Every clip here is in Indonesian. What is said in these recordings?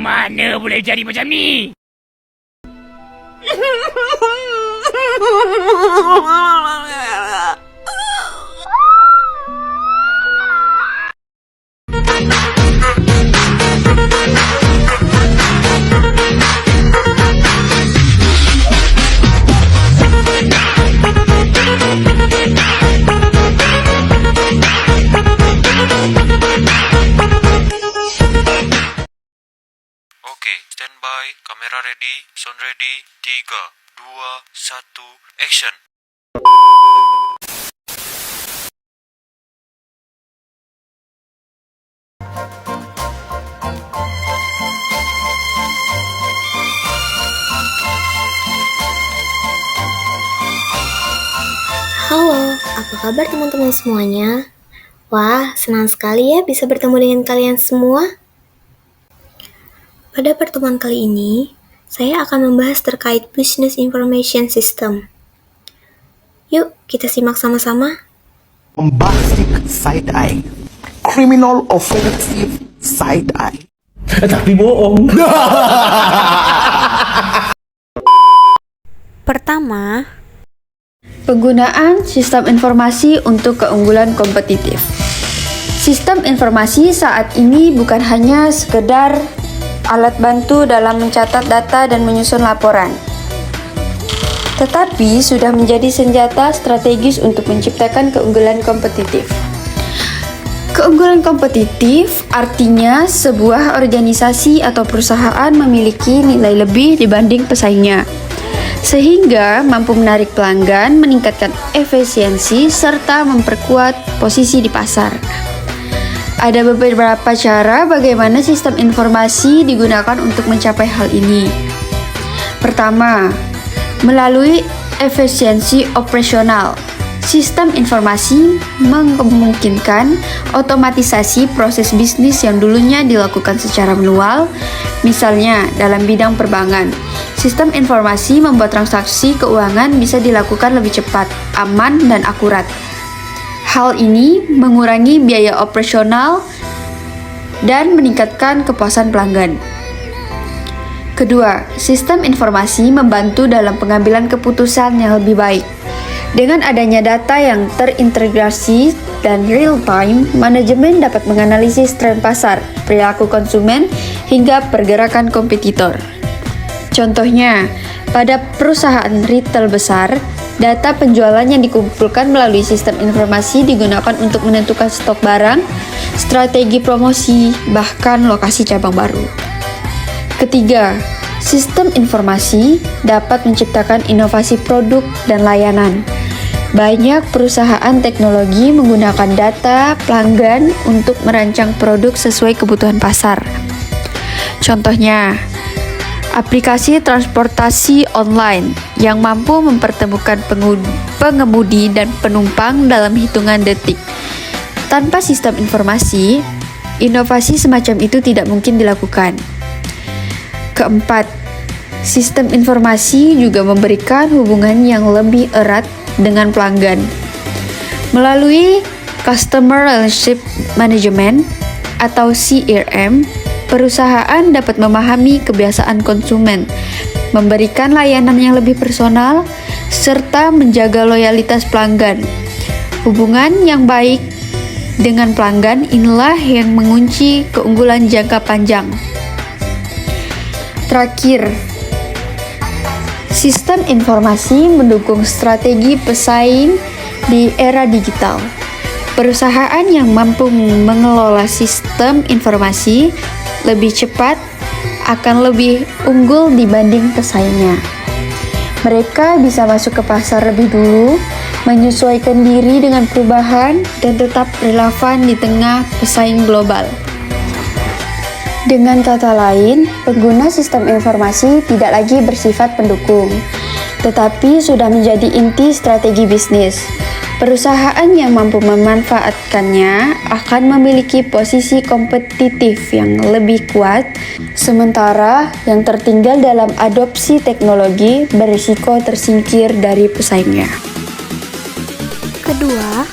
Mana boleh jadi macam ni? Oke, standby, kamera ready, sound ready, 3, 2, 1, action. Halo, apa kabar teman-teman semuanya? Wah, senang sekali ya bisa bertemu dengan kalian semua. Pada pertemuan kali ini, saya akan membahas terkait Business Information System. Yuk, kita simak sama-sama. Bombastic side-eye, criminal offensive side-eye. Tapi bohong. Pertama, penggunaan sistem informasi untuk keunggulan kompetitif. Sistem informasi saat ini bukan hanya sekedar alat bantu dalam mencatat data dan menyusun laporan, tetapi sudah menjadi senjata strategis untuk menciptakan keunggulan kompetitif. Keunggulan kompetitif artinya sebuah organisasi atau perusahaan memiliki nilai lebih dibanding pesaingnya, sehingga mampu menarik pelanggan, meningkatkan efisiensi, serta memperkuat posisi di pasar. Ada beberapa cara bagaimana sistem informasi digunakan untuk mencapai hal ini. Pertama, melalui efisiensi operasional. Sistem informasi memungkinkan otomatisasi proses bisnis yang dulunya dilakukan secara manual, misalnya dalam bidang perbankan. Sistem informasi membuat transaksi keuangan bisa dilakukan lebih cepat, aman, dan akurat. Hal ini mengurangi biaya operasional dan meningkatkan kepuasan pelanggan. Kedua, sistem informasi membantu dalam pengambilan keputusan yang lebih baik. Dengan adanya data yang terintegrasi dan real-time, manajemen dapat menganalisis tren pasar, perilaku konsumen, hingga pergerakan kompetitor. Contohnya, pada perusahaan retail besar, data penjualan yang dikumpulkan melalui sistem informasi digunakan untuk menentukan stok barang, strategi promosi, bahkan lokasi cabang baru. Ketiga, sistem informasi dapat menciptakan inovasi produk dan layanan. Banyak perusahaan teknologi menggunakan data pelanggan untuk merancang produk sesuai kebutuhan pasar. Contohnya, aplikasi transportasi online yang mampu mempertemukan pengemudi dan penumpang dalam hitungan detik. Tanpa sistem informasi, inovasi semacam itu tidak mungkin dilakukan. Keempat, sistem informasi juga memberikan hubungan yang lebih erat dengan pelanggan. Melalui Customer Relationship Management atau CRM, perusahaan dapat memahami kebiasaan konsumen, memberikan layanan yang lebih personal, serta menjaga loyalitas pelanggan. Hubungan yang baik dengan pelanggan inilah yang mengunci keunggulan jangka panjang. Terakhir, sistem informasi mendukung strategi pesaing di era digital. Perusahaan yang mampu mengelola sistem informasi lebih cepat akan lebih unggul dibanding pesaingnya. Mereka bisa masuk ke pasar lebih dulu, menyesuaikan diri dengan perubahan, dan tetap relevan di tengah pesaing global. Dengan kata lain, pengguna sistem informasi tidak lagi bersifat pendukung, tetapi sudah menjadi inti strategi bisnis. Perusahaan yang mampu memanfaatkannya akan memiliki posisi kompetitif yang lebih kuat, sementara yang tertinggal dalam adopsi teknologi berisiko tersingkir dari pesaingnya. kedua,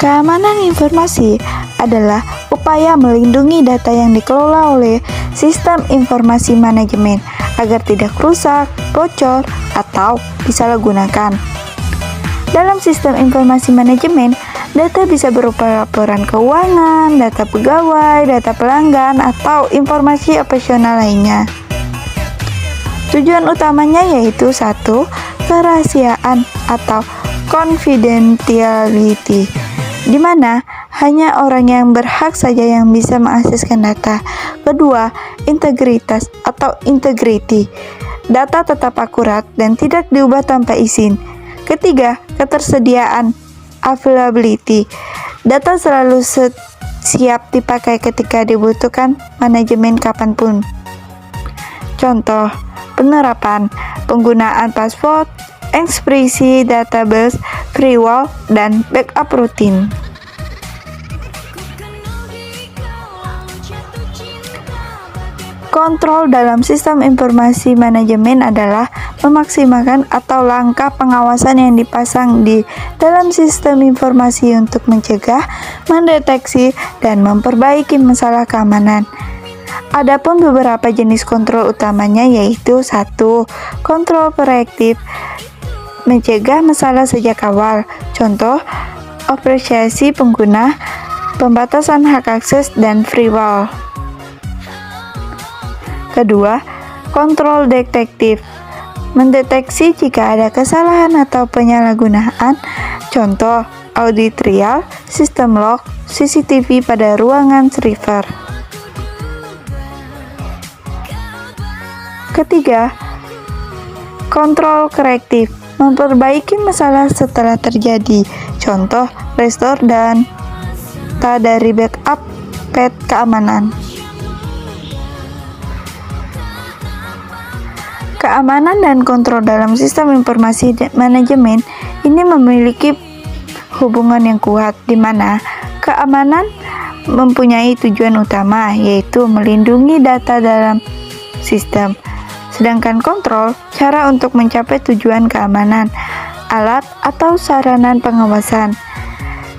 Keamanan informasi adalah upaya melindungi data yang dikelola oleh sistem informasi manajemen agar tidak rusak, bocor, atau disalahgunakan. Dalam sistem informasi manajemen, data bisa berupa laporan keuangan, data pegawai, data pelanggan, atau informasi operasional lainnya. Tujuan utamanya yaitu 1. Kerahasiaan atau confidentiality, di mana hanya orang yang berhak saja yang bisa mengakseskan data. Kedua, integritas atau integrity, data tetap akurat dan tidak diubah tanpa izin. Ketiga, ketersediaan availability, data selalu siap dipakai ketika dibutuhkan manajemen kapanpun. Contoh, penerapan, penggunaan password, ekspresi database, firewall, dan backup rutin. Kontrol dalam sistem informasi manajemen adalah memaksimalkan atau langkah pengawasan yang dipasang di dalam sistem informasi untuk mencegah, mendeteksi, dan memperbaiki masalah keamanan. Adapun beberapa jenis kontrol utamanya yaitu 1. Kontrol proaktif, mencegah masalah sejak awal. Contoh, apresiasi pengguna, pembatasan hak akses, dan firewall. Kedua, kontrol detektif, mendeteksi jika ada kesalahan atau penyalahgunaan. Contoh, audit trial, sistem log, CCTV pada ruangan server. Ketiga, kontrol korektif, memperbaiki masalah setelah terjadi. Contoh, restore dan dari backup pet keamanan. Keamanan dan kontrol dalam sistem informasi manajemen ini memiliki hubungan yang kuat, di mana keamanan mempunyai tujuan utama yaitu melindungi data dalam sistem. Sedangkan kontrol, cara untuk mencapai tujuan keamanan, alat atau sarana pengawasan.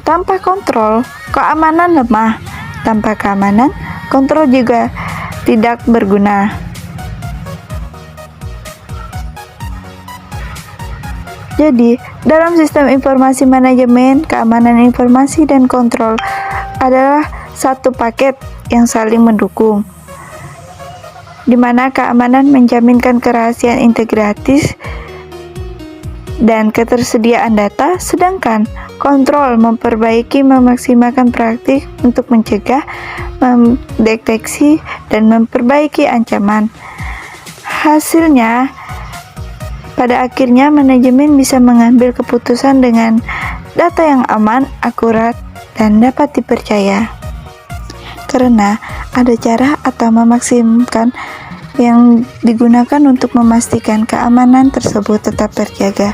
Tanpa kontrol, keamanan lemah. Tanpa keamanan, kontrol juga tidak berguna. Jadi, dalam sistem informasi manajemen, keamanan informasi dan kontrol adalah satu paket yang saling mendukung, di mana keamanan menjaminkan kerahasiaan integratis dan ketersediaan data, sedangkan kontrol memperbaiki memaksimalkan praktik untuk mencegah, mendeteksi, dan memperbaiki ancaman. Hasilnya, pada akhirnya manajemen bisa mengambil keputusan dengan data yang aman, akurat, dan dapat dipercaya. Karena ada cara atau memaksimalkan yang digunakan untuk memastikan keamanan tersebut tetap terjaga.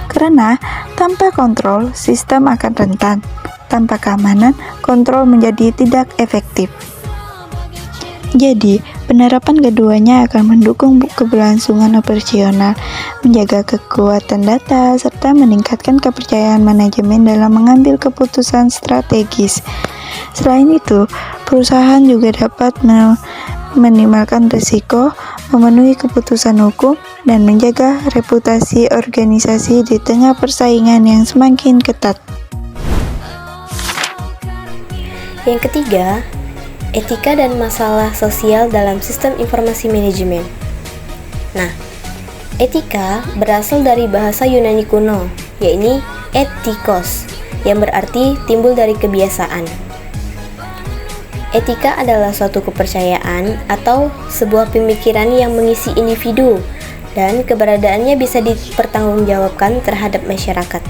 Karena tanpa kontrol, sistem akan rentan. Tanpa keamanan, kontrol menjadi tidak efektif. Jadi, penerapan keduanya akan mendukung keberlangsungan operasional, menjaga kekuatan data, serta meningkatkan kepercayaan manajemen dalam mengambil keputusan strategis. Selain itu, perusahaan juga dapat meminimalkan risiko, memenuhi keputusan hukum, dan menjaga reputasi organisasi di tengah persaingan yang semakin ketat. Yang ketiga, etika dan masalah sosial dalam sistem informasi manajemen. Nah, etika berasal dari bahasa Yunani kuno, yaitu etikos, yang berarti timbul dari kebiasaan. Etika adalah suatu kepercayaan atau sebuah pemikiran yang mengisi individu dan keberadaannya bisa dipertanggungjawabkan terhadap masyarakat.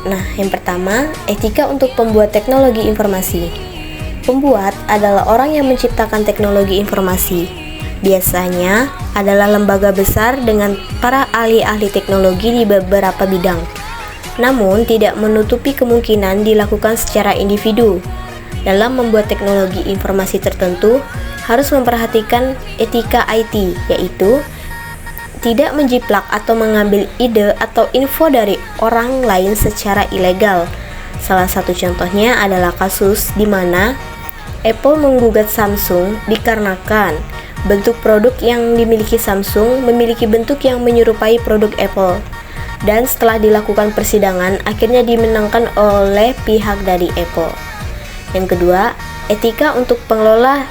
Nah, yang pertama, etika untuk pembuat teknologi informasi. Pembuat adalah orang yang menciptakan teknologi informasi. Biasanya adalah lembaga besar dengan para ahli-ahli teknologi di beberapa bidang. Namun, tidak menutupi kemungkinan dilakukan secara individu. Dalam membuat teknologi informasi tertentu, harus memperhatikan etika IT, yaitu tidak menjiplak atau mengambil ide atau info dari orang lain secara ilegal, Salah satu contohnya adalah kasus di mana Apple menggugat Samsung dikarenakan bentuk produk yang dimiliki Samsung memiliki bentuk yang menyerupai produk Apple. Dan setelah dilakukan persidangan, akhirnya dimenangkan oleh pihak dari Apple. Yang kedua, etika untuk pengelola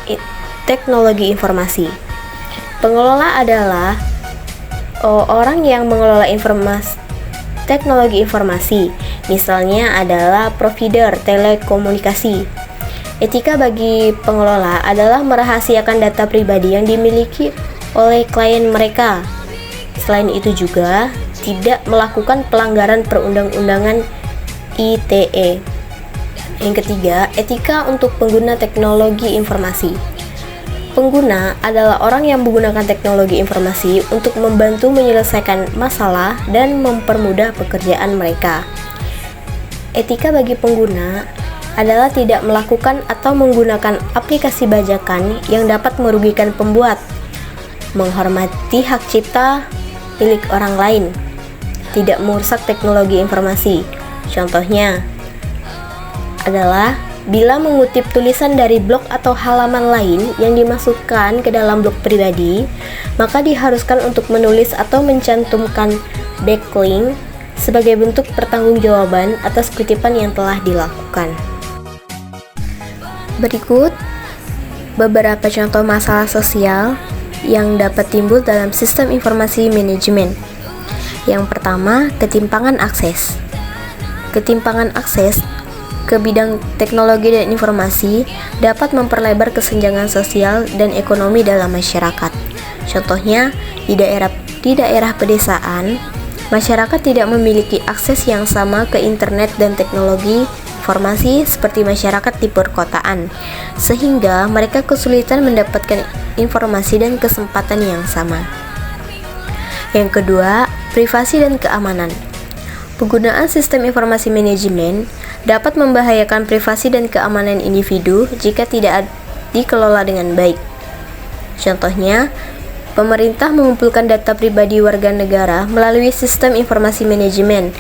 teknologi informasi. Pengelola adalah orang yang mengelola teknologi informasi, misalnya adalah provider telekomunikasi. Etika bagi pengelola adalah merahasiakan data pribadi yang dimiliki oleh klien mereka. Selain itu juga tidak melakukan pelanggaran perundang-undangan ITE. Yang ketiga, etika untuk pengguna teknologi informasi. Pengguna adalah orang yang menggunakan teknologi informasi untuk membantu menyelesaikan masalah dan mempermudah pekerjaan mereka. Etika bagi pengguna adalah tidak melakukan atau menggunakan aplikasi bajakan yang dapat merugikan pembuat, menghormati hak cipta milik orang lain, tidak merusak teknologi informasi. Contohnya adalah bila mengutip tulisan dari blog atau halaman lain yang dimasukkan ke dalam blog pribadi, maka diharuskan untuk menulis atau mencantumkan backlink sebagai bentuk pertanggungjawaban atas kutipan yang telah dilakukan. Berikut beberapa contoh masalah sosial yang dapat timbul dalam sistem informasi manajemen. Yang pertama, ketimpangan akses. Ketimpangan akses ke bidang teknologi dan informasi dapat memperlebar kesenjangan sosial dan ekonomi dalam masyarakat. Contohnya, di daerah pedesaan, masyarakat tidak memiliki akses yang sama ke internet dan teknologi informasi seperti masyarakat di perkotaan, sehingga mereka kesulitan mendapatkan informasi dan kesempatan yang sama. Yang kedua, privasi dan keamanan. Penggunaan sistem informasi manajemen dapat membahayakan privasi dan keamanan individu jika tidak dikelola dengan baik. Contohnya, pemerintah mengumpulkan data pribadi warga negara melalui sistem informasi manajemen,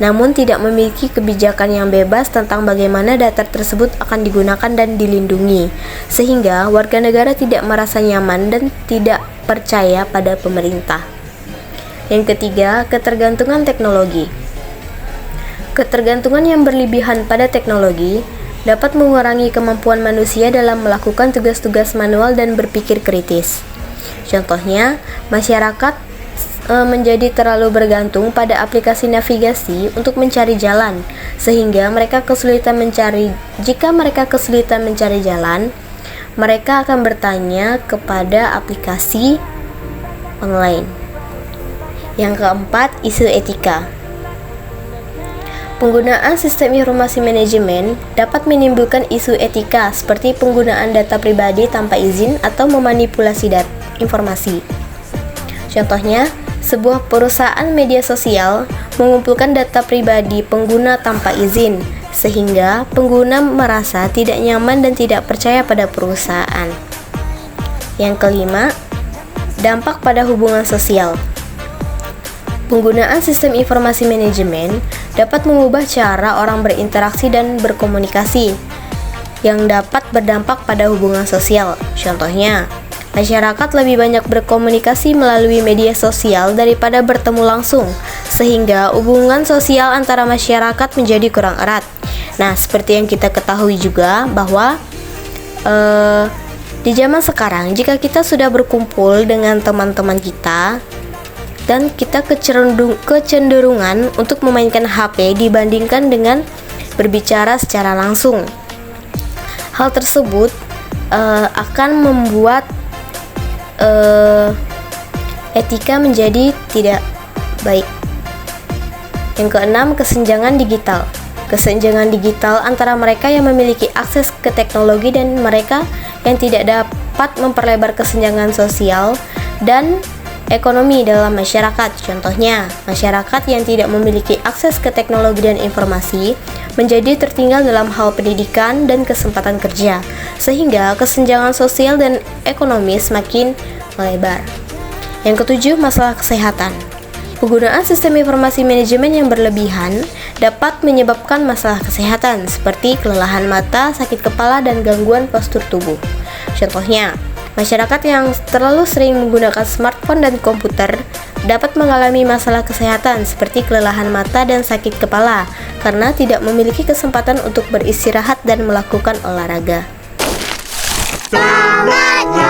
namun tidak memiliki kebijakan yang bebas tentang bagaimana data tersebut akan digunakan dan dilindungi, sehingga warga negara tidak merasa nyaman dan tidak percaya pada pemerintah. Yang ketiga, ketergantungan teknologi. Ketergantungan yang berlebihan pada teknologi dapat mengurangi kemampuan manusia dalam melakukan tugas-tugas manual dan berpikir kritis. Contohnya, masyarakat menjadi terlalu bergantung pada aplikasi navigasi untuk mencari jalan, sehingga jika mereka kesulitan mencari jalan, mereka akan bertanya kepada aplikasi online. Yang keempat, isu etika. Penggunaan sistem informasi manajemen dapat menimbulkan isu etika seperti penggunaan data pribadi tanpa izin atau memanipulasi informasi. Contohnya, sebuah perusahaan media sosial mengumpulkan data pribadi pengguna tanpa izin, sehingga pengguna merasa tidak nyaman dan tidak percaya pada perusahaan. Yang kelima, dampak pada hubungan sosial. Penggunaan sistem informasi manajemen dapat mengubah cara orang berinteraksi dan berkomunikasi, yang dapat berdampak pada hubungan sosial. Contohnya, masyarakat lebih banyak berkomunikasi melalui media sosial daripada bertemu langsung, sehingga hubungan sosial antara masyarakat menjadi kurang erat. Nah, seperti yang kita ketahui juga bahwa di zaman sekarang, jika kita sudah berkumpul dengan teman-teman kita dan kita kecenderungan untuk memainkan HP dibandingkan dengan berbicara secara langsung, hal tersebut akan membuat etika menjadi tidak baik. Yang keenam, kesenjangan digital. Kesenjangan digital antara mereka yang memiliki akses ke teknologi dan mereka yang tidak dapat memperlebar kesenjangan sosial dan ekonomi dalam masyarakat. Contohnya, masyarakat yang tidak memiliki akses ke teknologi dan informasi menjadi tertinggal dalam hal pendidikan dan kesempatan kerja, sehingga kesenjangan sosial dan ekonomi semakin melebar. Yang ketujuh, masalah kesehatan. Penggunaan sistem informasi manajemen yang berlebihan dapat menyebabkan masalah kesehatan seperti kelelahan mata, sakit kepala, dan gangguan postur tubuh. Contohnya, masyarakat yang terlalu sering menggunakan smartphone dan komputer dapat mengalami masalah kesehatan seperti kelelahan mata dan sakit kepala karena tidak memiliki kesempatan untuk beristirahat dan melakukan olahraga. Selamat